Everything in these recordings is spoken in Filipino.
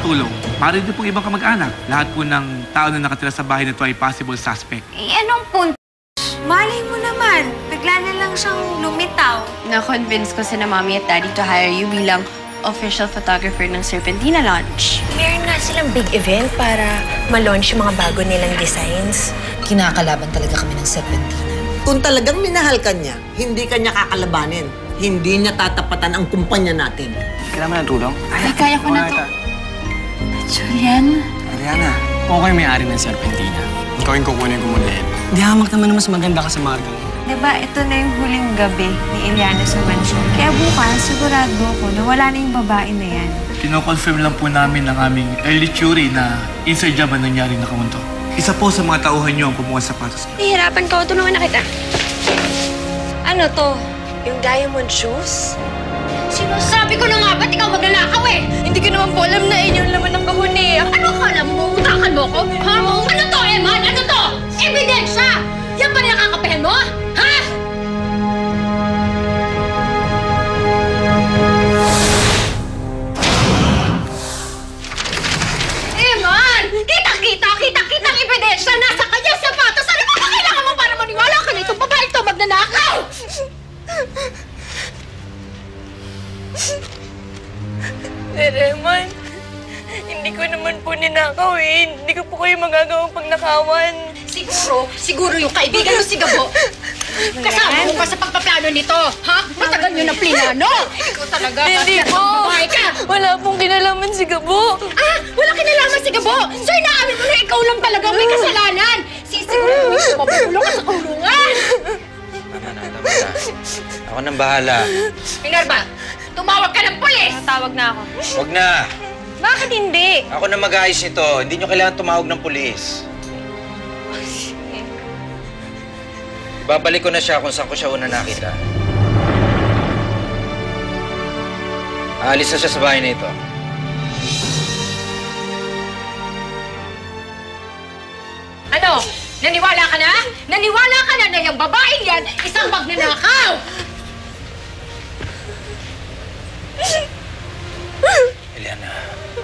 makatulong. Maaari din pong ibang kamag-anak. Lahat po ng tao na nakatira sa bahay na ito ay possible suspect. Eh, anong punto? Malay mo naman, bigla na lang siyang lumitaw. Na-convince ko sina Mommy at Daddy to hire you bilang official photographer ng Serpentina launch. Meron nga silang big event para ma-launch yung mga bago nilang designs. Kinakalaban talaga kami ng Serpentina. Kung talagang minahal ka niya, hindi ka niya kakalabanin. Hindi niya tatapatan ang kumpanya natin. Kailangan mo ng tulong? Ay, kaya ko na to. Julian? Ariana, kung ako yung may-ari ng Serpentina, ikaw yung kukunin ko model. Di hamak naman na mas maganda ka sa Margang. Diba, ito na yung huling gabi ni Eliana sa mansion. Kaya bukas, sigurado ako na wala na yung babae na yan. Kino-confirm lang po namin ng aming early theory na inside job ang nangyari na kamunto. Isa po sa mga tauhan niyo ang kumuha sa sapatos niyo. Nahihirapan ka, tulungan na kita. Ano to? Yung diamond shoes? Sinasabi ko na nga, ba't ikaw magnanakaw eh? Hindi ko naman po alam na inyo laman ng kahon eh. Ano akala mo? Utakan mo ko? Ha? Ano to, Eman? Ano to? Ebidensya! Yan ba nakakapahan mo? Ha? Eman! Kita-kita ang ebidensya! Nasa kanya sapatos! Ano ba kailangan mo para maniwala ka na itong babae ito magnanakaw? Eman, hindi ko naman po ninakaw eh. Hindi ko po kayo magagawang pagnakawan. Siguro yung kaibigan mo si Gabo. Kasama mo pa sa pagpaplano nito, ha? Matagal nyo na plinano. Ikaw talaga. Hindi po. Babae ka. Wala pong kinalaman si Gabo. Ah, wala kinalaman si Gabo. So inaamin mo na ikaw lang talaga may kasalanan. Sisiguro mo yung mabubulong ka sa kulungan. Tama na. Ako nang bahala. Minerva, tumawag ka ng pulis. Tawag na ako. Huwag na. Bakit hindi? Ako na mag-ayos nito. Hindi nyo kailangan tumawag ng pulis. Babalik ko na siya kung saan ko siya una nakita. Aalis na siya sa bahay na ito. Ano? Naniwala ka na? Naniwala ka na na yung babaeng yan isang magnanakaw? Eliana,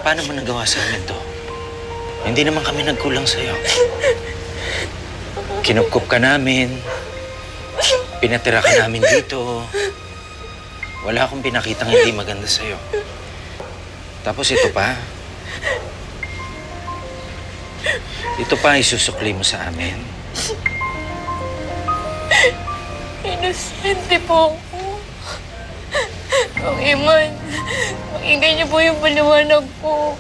paano mo nagawa sa amin to? Hindi naman kami nagkulang sa'yo. Kinupkup ka namin. Pinatira ka namin dito. Wala akong pinakitang hindi maganda sa'yo. Tapos ito pa. Ito pa isusukli mo sa amin. Inosente po ako. Ang Eman, pakinggan niyo po yung paliwanag ko.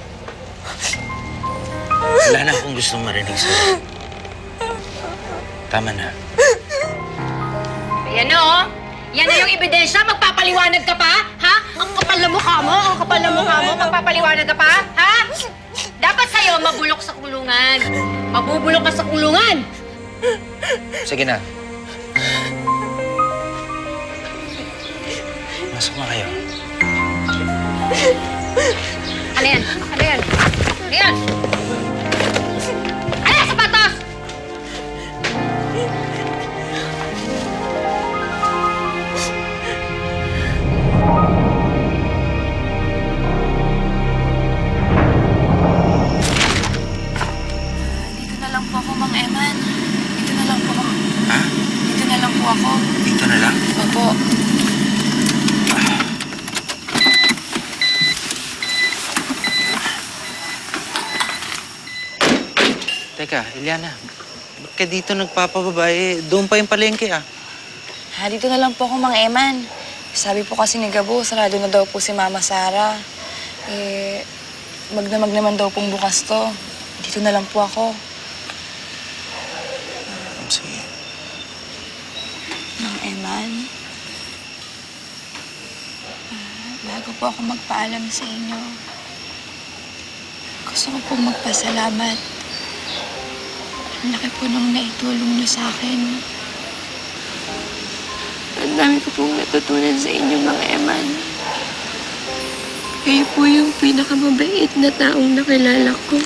Wala na akong gustong marinig sa'yo. Tama na. Ayan o. Yan na yung ebidensya. Magpapaliwanag ka pa? Ha? Ang kapal na mukha mo. Ang kapal na mukha mo. Magpapaliwanag ka pa? Ha? Dapat sa'yo mabulok sa kulungan. Mabubulok ka sa kulungan. Sige na. Masok na kayo. Ano yan? Ano yan? Ano yan? Ano yan? Sapatos! Dito na lang po ako, Mang Eman. Dito na lang po ako. Ha? Dito na lang po ako. Dito na lang? Opo. Teka, Eliana, ba't ka dito nagpapababae? Doon pa yung palengke, ah. Dito na lang po ako, Mang Eman. Sabi po kasi ni Gabo, sarado na daw po si Mama Sara. Magdamag naman daw pong bukas to. Dito na lang po ako. Sige. Mang Eman, bago po ako magpaalam sa inyo, gusto ko pong magpasalamat. Ang laki po nung naitulong niyo sa akin. Ang dami ko pong natutunan sa inyo, Mang Eman. Kayo po yung pinakamabait na taong nakilala ko.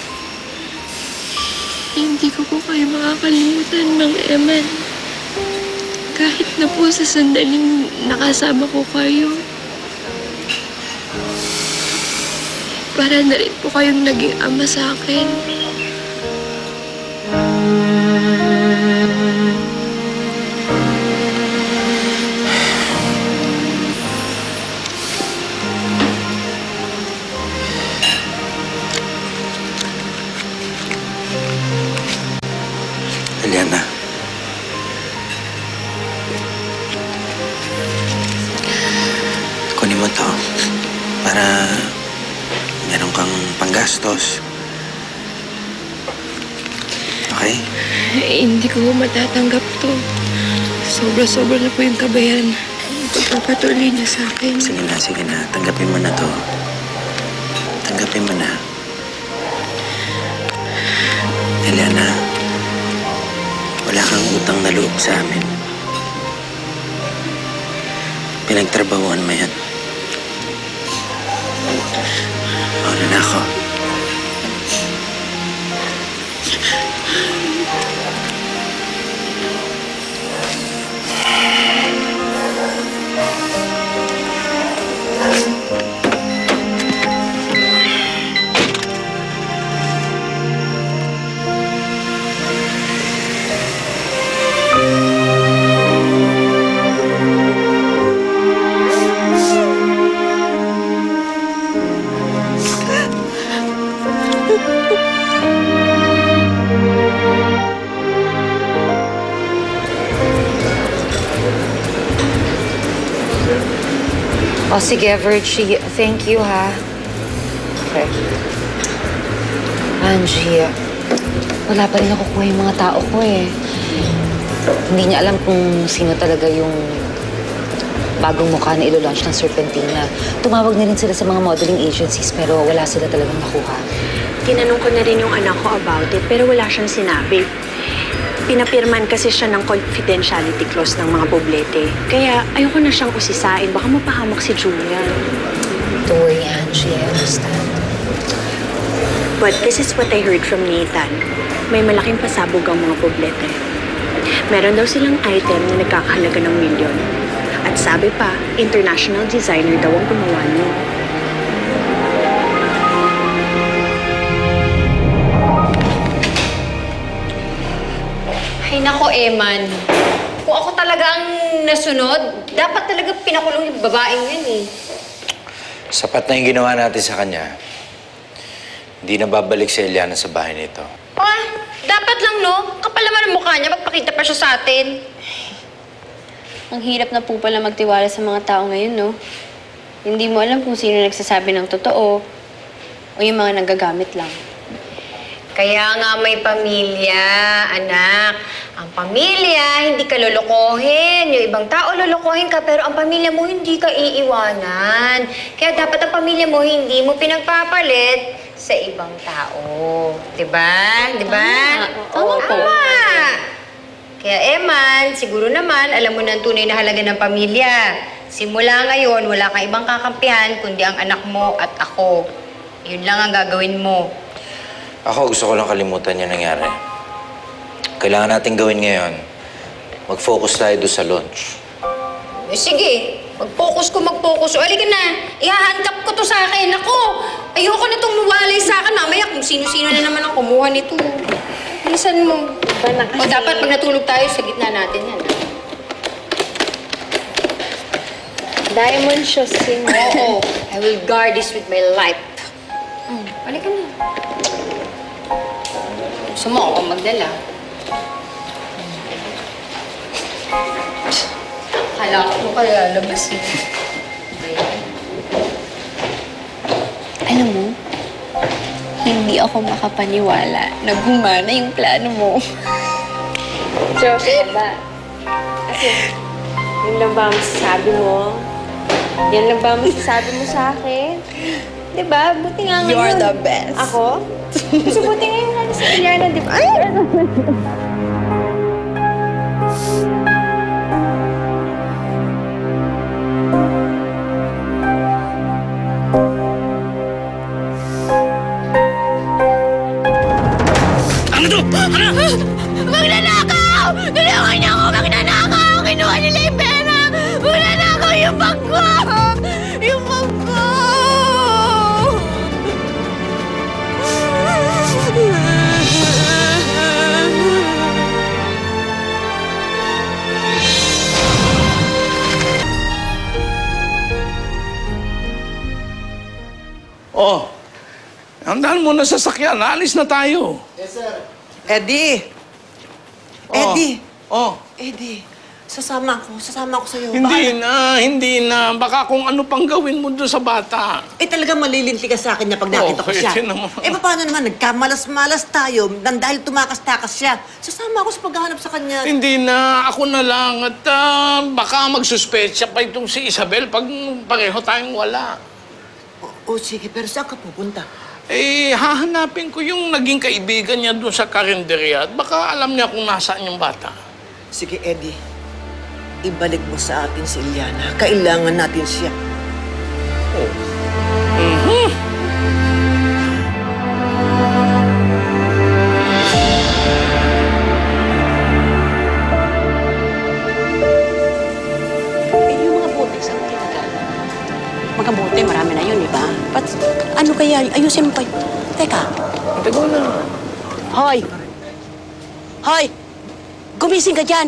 Hindi ko po kayo makakalimutan, Mang Eman. Kahit na po sa sandaling nakasama ko kayo. para na rin po kayong naging ama sa akin. Eliana. Kunin mo to para meron kang panggastos. Okay? Hindi ko matatanggap to. Sobra-sobra na po yung kabayan. Pagpapatuloy niya sa akin. Sige na. Tanggapin mo na to. Tanggapin mo na. Eliana, wala kang utang na loob sa amin. Pinagtrabahuan mo yan. Mauna na ako. O sige, Virgie. Thank you, ha? Okay. Angie, wala pa rin nakukuha yung mga tao ko, eh. Hindi niya alam kung sino talaga yung bagong mukha na ilo-launch ng Serpentina. Tumawag na rin sila sa mga modeling agencies pero wala sila talagang nakuha. Tinanong ko na rin yung anak ko about it pero wala siyang sinabi. Pinapirman kasi siya ng confidentiality clause ng mga boblete. Kaya ayoko na siyang usisain. Baka mapahamak si Julian. Don't worry, Angie. I understand. But this is what I heard from Nathan. May malaking pasabog ang mga boblete. Meron daw silang item na nagkakahalaga ng milyon. At sabi pa, international designer daw ang gumawa niyo. Ay nako, Eman. Kung ako talaga ang nasunod, dapat talaga pinakulong yung babaeng yan eh. Sapat na yung ginawa natin sa kanya. Hindi na babalik si Eliana sa bahay nito. Ah, dapat lang no. Kapal naman ang mukha niya, magpakita pa siya sa atin. Ang hirap na po pala magtiwala sa mga tao ngayon, no? Hindi mo alam kung sino nagsasabi ng totoo o yung mga nagagamit lang. Kaya nga may pamilya, anak. Ang pamilya, hindi ka lolokohin. Yung ibang tao lolokohin ka, pero ang pamilya mo hindi ka iiwanan. Kaya dapat ang pamilya mo hindi mo pinagpapalit sa ibang tao. Diba? Diba? Tama po. Tama. Kaya Eman, siguro naman, alam mo na ang tunay na halaga ng pamilya. Simula ngayon, wala kang ibang kakampihan kundi ang anak mo at ako. Yun lang ang gagawin mo. Ako, gusto ko lang kalimutan yung nangyari. Kailangan natin gawin ngayon. Mag-focus tayo doon sa launch. Sige, mag-focus. O, halika na. Ihahandap ko to sa akin. Ako, ayoko na itong mawalay sa akin. Mamaya kung sino-sino na naman ang kumuha nito. Bilisan mo. O, dapat pag natulog tayo, sa gitna natin yan. Diamond Shosin. Oo, I will guard this with my life. Halika na. Gusto mo ako magdala? Kala ko kaya labas eh. Alam mo, hindi ako makapaniwala na gumana yung plano mo. Joke ka ba? Kasi, yun lang ba ang masasabi mo? Yan lang ba ang masasabi mo sa akin? Diba? Buti nga ngayon. You're the best. Ako? So, buti ngayon nga si Eliana, diba? Ay! Ano to? Ano? Magnanakaw! Tulungan niyo ako! Magnanakaw! Kinuha nila yung pera! Magnanakaw yung bag ko! Yung bag ko! Puntahan mo na sa sasakyan. Alis na tayo. Eddie! Oh. Eddie! Oh. Eddie, sasama ako sa'yo. Hindi na. Baka kung ano pang gawin mo doon sa bata. Talagang malilinti ka sa akin niya pag nakita ko siya. Tinan mo. Paano naman? Nagkamalas-malas tayo dahil tumakas-takas siya. Sasama ako sa paghahanap sa kanya. Hindi na. Ako na lang. At baka magsuspecha pa itong si Isabel pag pareho tayong wala. Sige, pero saan ka pupunta? Hahanapin ko yung naging kaibigan niya doon sa karinderya at baka alam niya kung nasaan yung bata. Sige, Eddie. Ibalik mo sa atin si Iliana. Kailangan natin siya. Yung mga bote, saan tinagal? Mga bote, marami na yun, di ba? Ano kaya? Ayusin mo pa yun. Teka. Tago na. Hoy! Hoy! Gumising ka dyan!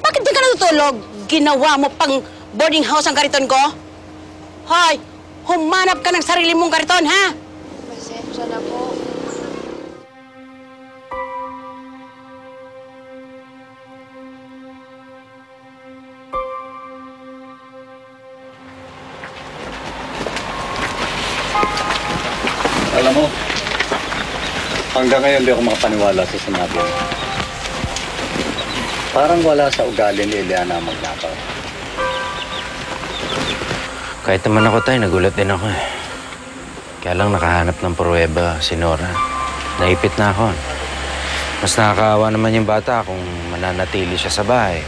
Bakit di ka natutulog? Ginawa mo pang boarding house ang kariton ko? Hoy! Humanap ka ng sarili mong kariton, ha? Pasensya na po. Alam mo, hanggang ngayon di ako makapaniwala sa sinabi mo. Parang wala sa ugali ni Eliana magnakaw. Kahit naman ako tayo, nagulat din ako eh. Kaya lang nakahanap ng pruweba si Nora. Naipit na ako. Mas nakakaawa naman yung bata kung mananatili siya sa bahay.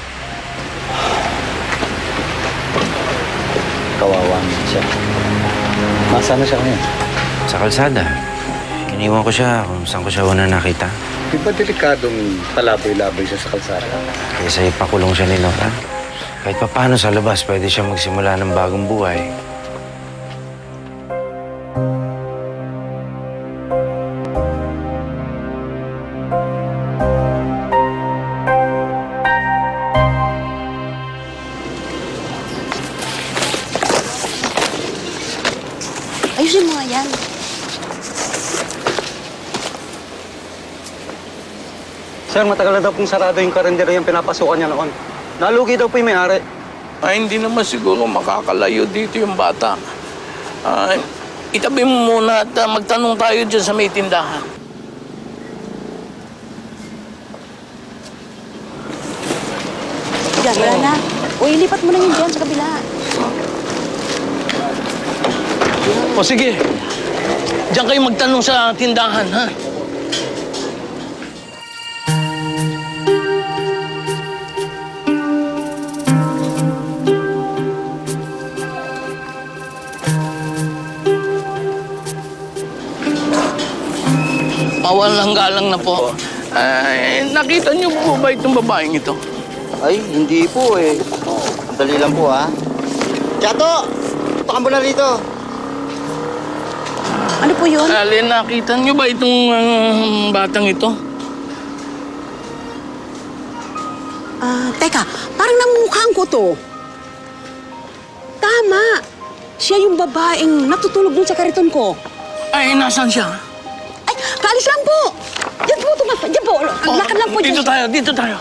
Kawawa naman siya. Nasaan na siya ngayon? Sa kalsada. Iniwan ko siya kung saan ko siya una nakita. Di ba delikadong palaboy-laboy siya sa kalsada? Kaysa ipakulong siya ni Nora. Kahit pa paano sa labas, pwede siya magsimula ng bagong buhay. Ayusin mo nga yan. Sir, matagal na daw pong sarado yung karinderya yung pinapasukan niya noon. Nalugi daw po yung may-ari. Hindi naman siguro makakalayo dito yung bata. Itabi mo muna at magtanong tayo dyan sa may tindahan. Diyan, wala na. O, ilipat mo na yun dyan sa kabila. O sige, diyan kayo magtanong sa tindahan, ha? Mawalang galang na po. Nakita niyo po ba itong babaeng ito? Ay, hindi po eh. Dali lang po ha. Chato! Tukan mo na rito. Ano po yun? Alin, nakita niyo ba itong batang ito? Teka, parang namumukhaan ko to. Tama. Siya yung babaeng natutulog dun sa kariton ko. Ay, nasaan siya? Ay, kaalis lang po. Diyan po, diyan po. Lakad lang po dyan. Dito tayo.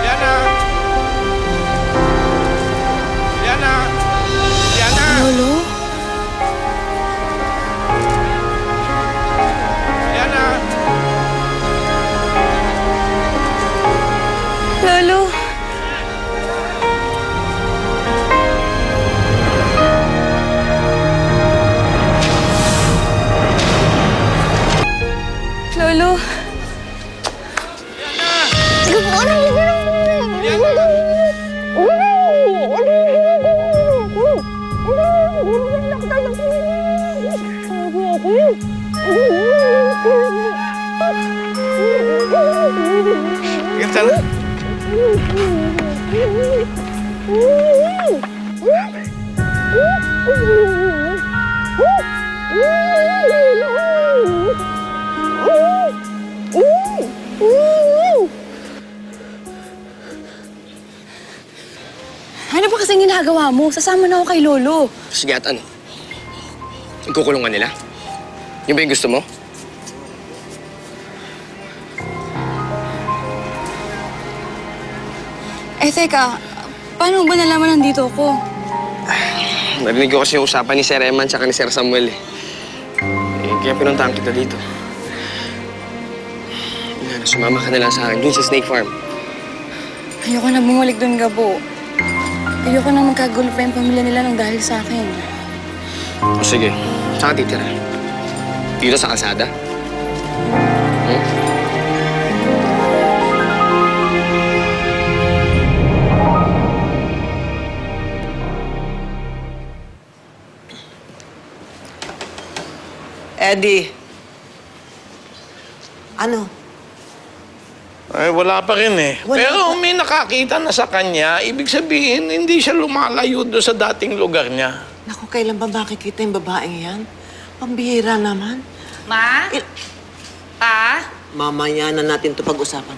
Liana! Liana! Liana! Lolo? Liana! Lolo? Lolo? Ganda na. Ano ba kasing ginagawa mo? Sasama na ako kay Lolo. Sige at ano? Ikukulong ka nila? Yung ba yung gusto mo? Eh, teka. Paano ba nalaman nandito ako? Narinig ko kasi yung usapan ni Sir Eman tsaka ni Sir Samuel eh. Kaya pinuntahan kita dito. Sumama ka na lang sa akin dun sa Snake Farm. Ayoko na bumalik doon, Gabo. Ayoko na magkagulo pa yung pamilya nila nang dahil sa akin. O sige, saan ka titira? Dito sa kalsada? Eddie. Ano? Ay, wala pa rin eh. Pero may nakakita na sa kanya, ibig sabihin, hindi siya lumalayo doon sa dating lugar niya. Naku, kailan ba makikita yung babaeng yan? Pambihira naman. Ma? Pa? Mamaya na natin ito pag-usapan.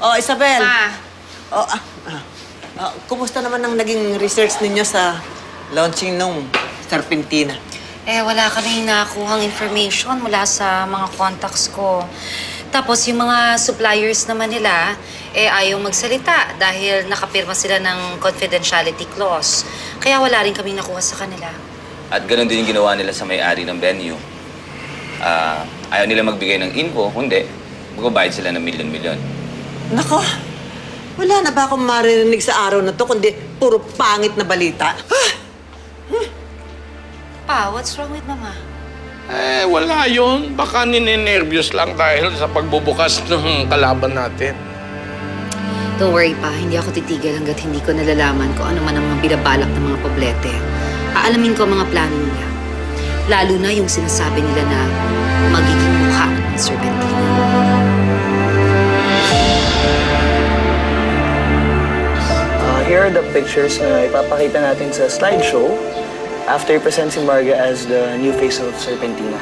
Oh, Isabel. Ma? Oh, kumusta naman ang naging research ninyo sa launching nung Serpentina? Eh, wala kami nakuhang information mula sa mga contacts ko. Tapos yung mga suppliers naman nila, eh ayaw magsalita dahil nakapirma sila ng confidentiality clause. Kaya wala rin kami nakuha sa kanila. At ganun din yung ginawa nila sa may-ari ng venue. Ayaw nila magbigay ng info, kundi magbabayad sila ng milyon-milyon. Nako, wala na ba akong marinig sa araw na to kundi puro pangit na balita? Pa, what's wrong with Mama? Eh, wala yun. Baka ninenervyos lang dahil sa pagbubukas ng kalaban natin. Don't worry pa, hindi ako titigil hanggat hindi ko nalalaman kung ano man ang mga binabalak ng mga Poblete. Aalamin ko ang mga plano nila. Lalo na yung sinasabi nila na magiging mukha ng Serpentina. Here are the pictures na ipapakita natin sa slideshow after present si Marga as the new face of Serpentina.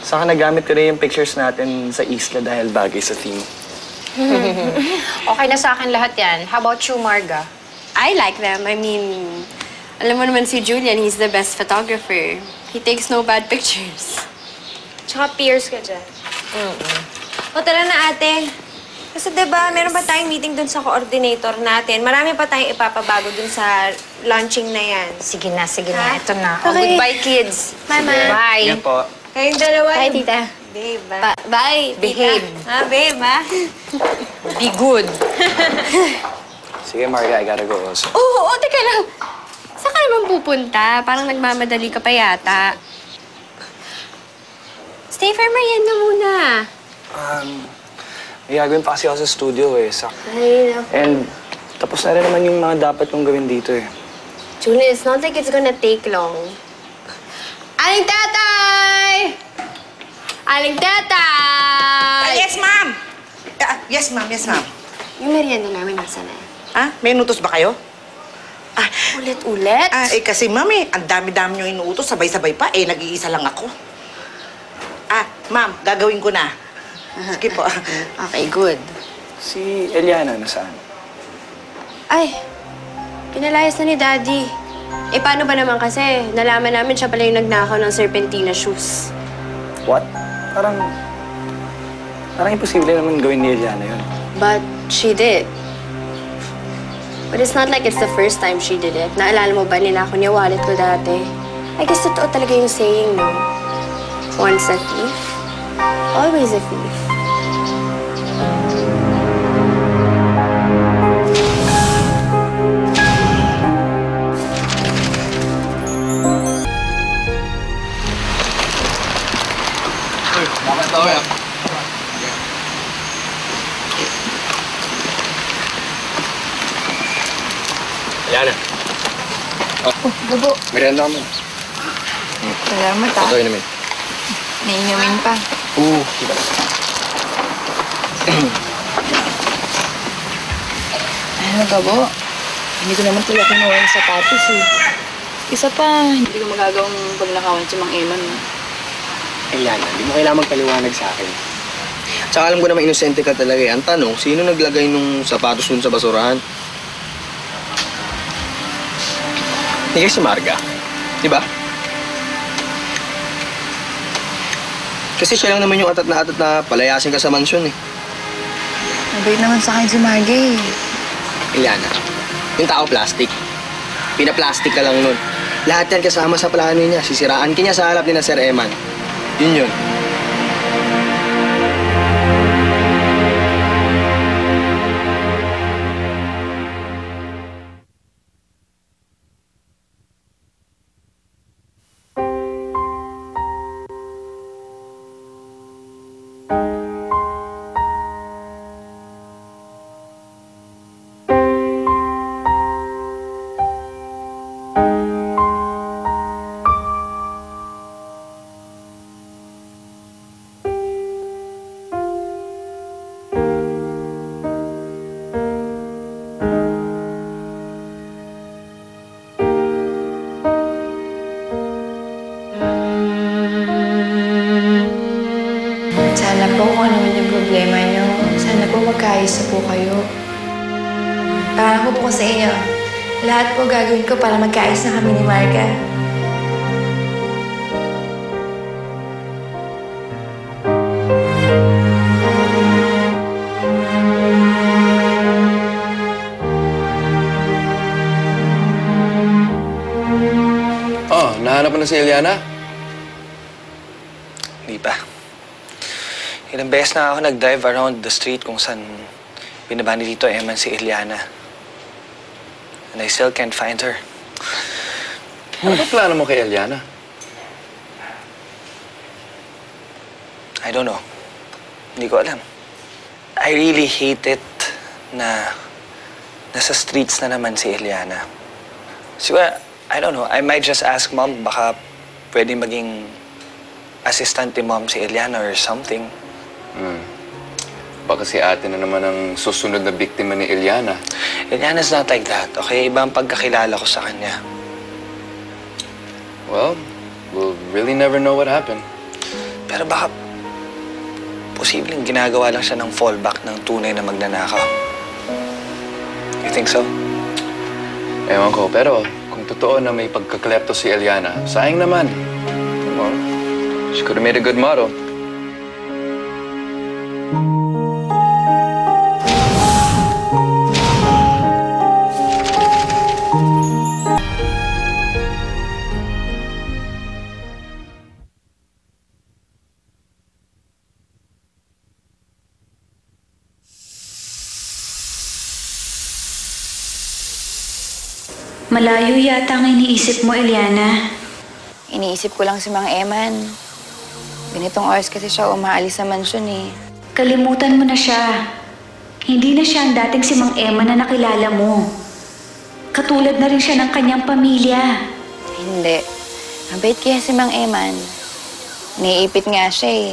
Saka nagamit ko rin yung pictures natin sa isla dahil bagay sa theme. Okay na sa akin lahat yan. How about you, Marga? I like them. I mean, alam mo naman si Julian, he's the best photographer. He takes no bad pictures. Tsaka peers ka dyan. O tara na, ate. Kasi diba, meron pa tayong meeting dun sa coordinator natin. Marami pa tayong ipapabago dun sa launching na yan. Sige na, sige na. Ito na. Okay. Goodbye, kids. Bye, Ma. Bye. Yan po. Kayong dalawa. Bye, tita. Babe, Bye, Behave. tita. Babe, Be good. Sige, Marga, I gotta go also. Oo, teka lang. Saan ka naman pupunta? Parang nagmamadali ka pa yata. Stay for merienda muna. May gagawin pa kasi ako sa studio eh. Ay, naku. And tapos na rin naman yung mga dapat kong gawin dito eh. Julian, it's not like it's gonna take long. Aling tatay! Aling tatay! Yes, ma'am! Yes, ma'am. Yes, ma'am. Yung merienda namin nasa na? May inutos ba kayo? Ulit-ulit? Kasi ma'am ang dami-dami nyo inuutos, sabay-sabay pa. Nag-iisa lang ako. Ma'am, gagawin ko na. Sige po. Okay, good. Si Eliana, nasaan? Ay, pinalayas na ni Daddy. Paano ba naman kasi? Nalaman namin siya pala yung nagnakaw ng Serpentina shoes. What? Parang imposible naman gawin ni Eliana yun. But she did. But it's not like it's the first time she did it. Naalala mo ba, ninakaw niya wallet ko dati? I guess totoo talaga yung saying, no? Once a thief, always a thief. Bakit ako yan? Eliana. Gabo. Merienda ka muna. Salamat, Ito inumin. Naiinumin pa. Oo. Ano, Gabo? Hindi ko naman talaga kinuha yung sapatos eh. Isa pa, hindi ko magagawang pagnakawan si Mang Eman. Eliana, hindi mo kailangan magpaliwanag sa akin. Tsaka alam ko naman inosente ka talaga eh. Ang tanong, sino naglagay nung sapatos dun sa basurahan? Hindi kayo si Marga. Diba? Kasi siya lang naman yung atat na palayasin ka sa mansyon eh. Mabait naman sa akin si Margay. Iliana, yung tao plastic. Pinaplastic ka lang nun. Lahat yan kasama sa plano niya. Sisiraan ka niya sa harap ni na Sir Eman. Yun yun. Sana po kung ano man yung problema nyo, sana po magkaayos na po kayo. Parang ko sa inyo, lahat po gagawin ko para magkaayos na kami ni Marga. Oh, nahanap mo na si Eliana? Hindi pa. Ilang beses na ako nag-drive around the street kung saan binaba ni Tito Eman si Eliana. And I still can't find her. Ano ba plano mo kay Eliana? I don't know. Hindi ko alam. I really hate it na nasa streets na naman si Eliana. Siguro, I don't know. I might just ask Mom, baka pwede maging assistant ni Mom si Eliana or something. Baka si ate na naman ang susunod na biktima ni Eliana. Eliana's not like that, okay? Iba ang pagkakilala ko sa kanya. Well, we'll really never know what happened. Pero baka posibleng ginagawa lang siya ng fallback ng tunay na magnanakaw. You think so? Ewan ko, pero kung totoo na may pagkaklepto si Eliana, sayang naman. Well, she could have made a good model. Malayo yata ang iniisip mo, Eliana. Iniisip ko lang si Mang Eman. Ganitong oras kasi siya umaalis sa mansyon eh. Kalimutan mo na siya. Hindi na siya ang dating si Mang Eman na nakilala mo. Katulad na rin siya ng kanyang pamilya. Hindi. Mabait kaya si Mang Eman. Naiipit nga siya eh.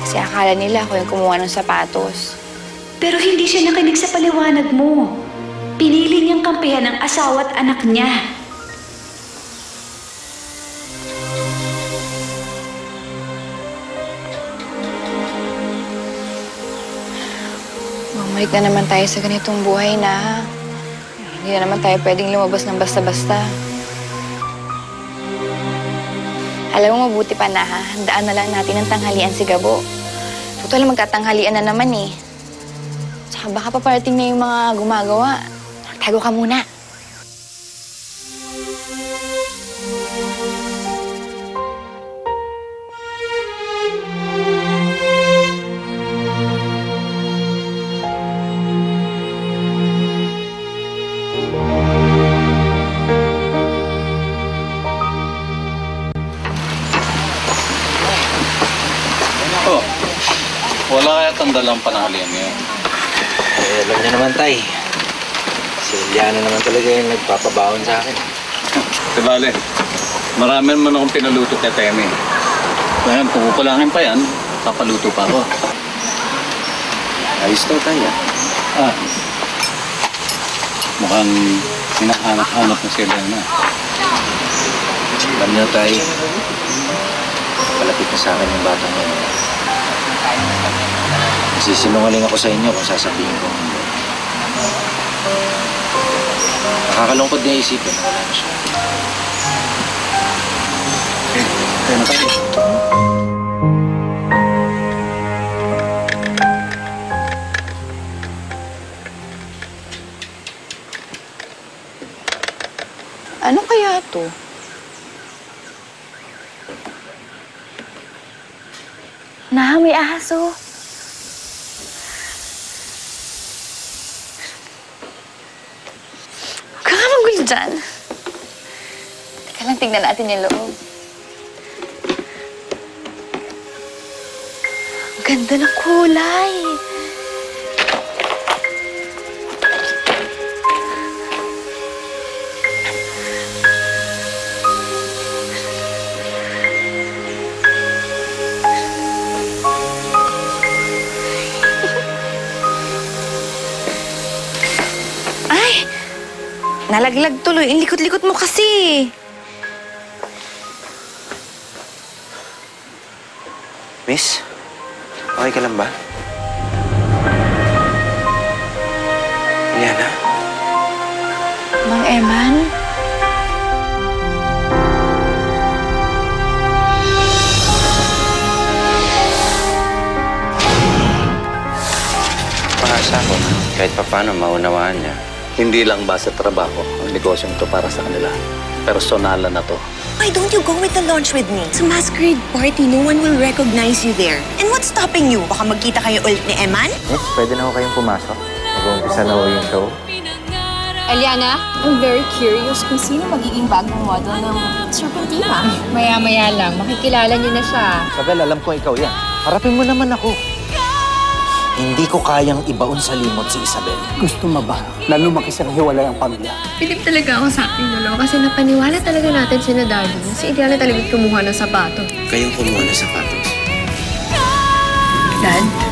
Kasi akala nila ako yung kumuha ng sapatos. Pero hindi siya nakinig sa paliwanag mo. Pinili niyang kampihan ang asawa at anak niya. Bumalik na naman tayo sa ganitong buhay na hindi na naman tayo pwedeng lumabas ng basta-basta. Alam mo, mabuti pa na ha. Handaan na lang natin ang tanghalian si Gabo. Total, magkatanghalian na naman eh. Tsaka baka paparating na yung mga gumagawa. Tago ka muna. Oh, wala kaya tandalang panahalian ngayon. Eh, alam niyo naman, Tay. Si Eliana naman talaga yung nagpapabawon sa akin. Bale, marami naman akong pinaluto kay Temi. Ngayon, kung kukulangin pa yan, papaluto pa ako. Ayos to, Tay. Mukhang hinahanap-hanap na si Eliana. Alam niyo, Tay, palapit na sa akin yung batang yun. Sisinungaling ako sa inyo kung sasabihin ko hindi. Nakakalungkot niya isipin na wala na siya. Kaya na tayo. Ano kaya to? Na, may aso. Huwag ka nga magulo dyan. Teka lang, tignan natin yung loob. Ang ganda ng kulay. Nalaglag tuloy. Ang likot-likot mo kasi. Miss, okay ka lang ba? Eliana? Mang Eman? Pangasa ko, kahit paano maunawaan niya. Hindi lang ba sa trabaho ang negosyong to para sa kanila. Personalan na to. Why don't you go with the launch with me? It's a masquerade party. No one will recognize you there. And what's stopping you? Baka magkita kayo ulit ni Eman? Miss, pwede na ho kayong pumasok. Mag-uumpisa na ho yung show. Eliana, I'm very curious kung sino magiging bagong model ng Serpentina. Maya-maya lang, makikilala niyo na siya. Isabel, alam ko ikaw yan. Harapin mo naman ako. Hindi ko kayang ibaon sa limot si Isabel. Gusto mo ba na lumaki siyang hiwalay ang pamilya? Pilip talaga ako sa akin, Lolo, kasi napaniwala talaga natin si Daddy. Si Eliana talaga kumuha ng sapato. Kayong kumuha ng sapatos. Dad?